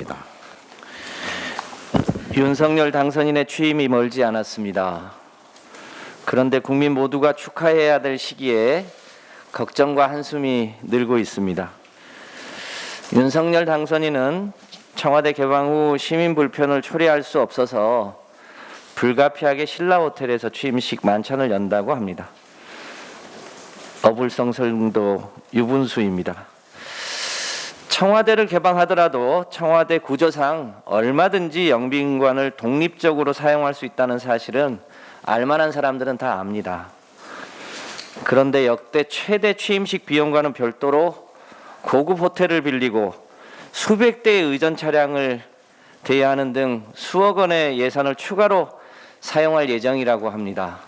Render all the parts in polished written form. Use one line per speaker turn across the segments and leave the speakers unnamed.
하겠습니다.
윤석열 당선인의 취임이 멀지 않았습니다. 그런데 국민 모두가 축하해야 될 시기에 걱정과 한숨이 늘고 있습니다. 윤석열 당선인은 청와대 개방 후 시민 불편을 초래할 수 없어서 불가피하게 신라호텔에서 취임식 만찬을 연다고 합니다. 어불성설도 유분수입니다. 청와대를 개방하더라도 청와대 구조상 얼마든지 영빈관을 독립적으로 사용할 수 있다는 사실은 알만한 사람들은 다 압니다. 그런데 역대 최대 취임식 비용과는 별도로 고급 호텔을 빌리고 수백 대의 의전 차량을 대여하는 등 수억 원의 예산을 추가로 사용할 예정이라고 합니다.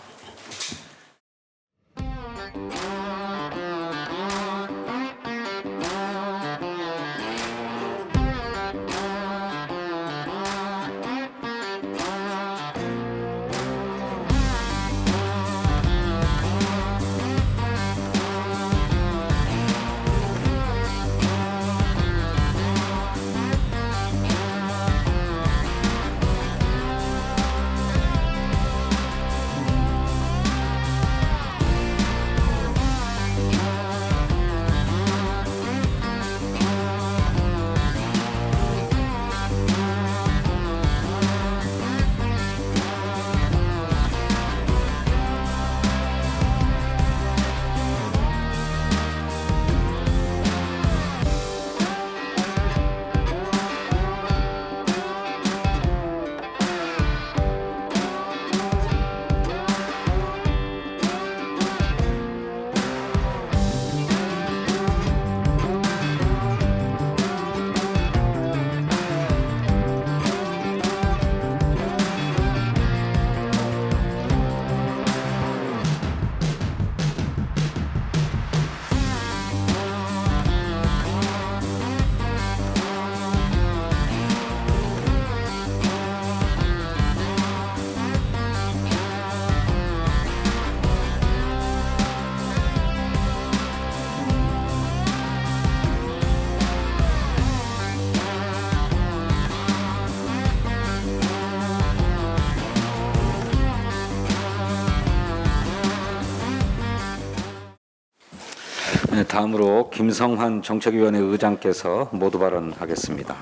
다음으로 김성환 정책위원회 의장께서 모두 발언하겠습니다.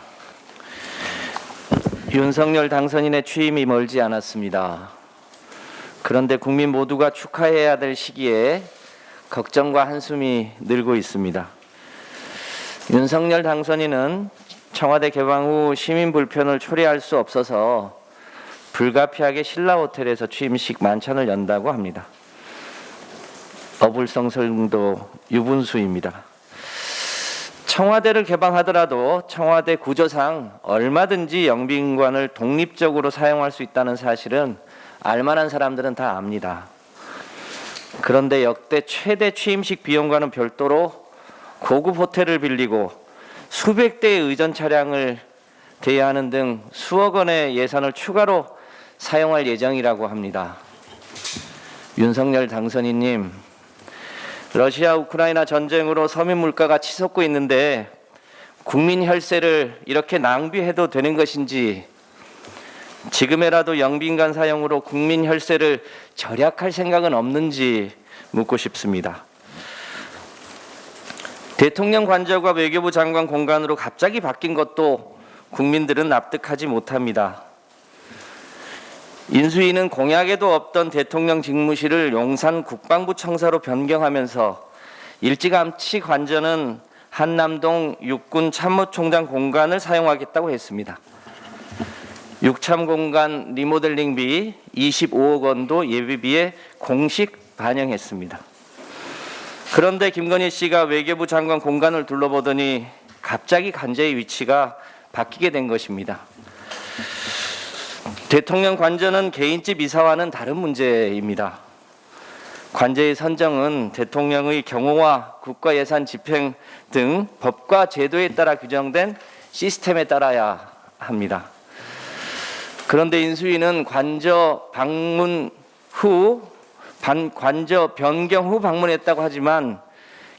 윤석열 당선인의 취임이 멀지 않았습니다. 그런데 국민 모두가 축하해야 될 시기에 걱정과 한숨이 늘고 있습니다. 윤석열 당선인은 청와대 개방 후 시민 불편을 초래할 수 없어서 불가피하게 신라호텔에서 취임식 만찬을 연다고 합니다. 어불성설도 유분수입니다. 청와대를 개방하더라도 청와대 구조상 얼마든지 영빈관을 독립적으로 사용할 수 있다는 사실은 알만한 사람들은 다 압니다. 그런데 역대 최대 취임식 비용과는 별도로 고급 호텔을 빌리고 수백 대의 의전 차량을 대여하는 등 수억 원의 예산을 추가로 사용할 예정이라고 합니다. 윤석열 당선인님, 러시아 우크라이나 전쟁으로 서민 물가가 치솟고 있는데 국민 혈세를 이렇게 낭비해도 되는 것인지, 지금에라도 영빈관 사용으로 국민 혈세를 절약할 생각은 없는지 묻고 싶습니다. 대통령 관저가 외교부 장관 공간으로 갑자기 바뀐 것도 국민들은 납득하지 못합니다. 인수위는 공약에도 없던 대통령 직무실을 용산 국방부 청사로 변경하면서 일찌감치 관저는 한남동 육군 참모총장 공간을 사용하겠다고 했습니다. 육참 공간 리모델링비 25억 원도 예비비에 공식 반영했습니다. 그런데 김건희 씨가 외교부 장관 공간을 둘러보더니 갑자기 관저의 위치가 바뀌게 된 것입니다. 대통령 관저는 개인집 이사와는 다른 문제입니다. 관저의 선정은 대통령의 경호와 국가예산 집행 등 법과 제도에 따라 규정된 시스템에 따라야 합니다. 그런데 인수위는 관저 변경 후 방문했다고 하지만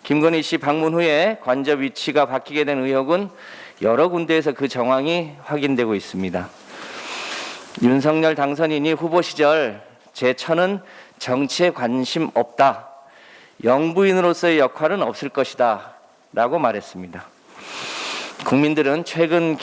김건희 씨 방문 후에 관저 위치가 바뀌게 된 의혹은 여러 군데에서 그 정황이 확인되고 있습니다. 윤석열 당선인이 후보 시절 제 처는 정치에 관심 없다. 영부인으로서의 역할은 없을 것이다. 라고 말했습니다. 국민들은 최근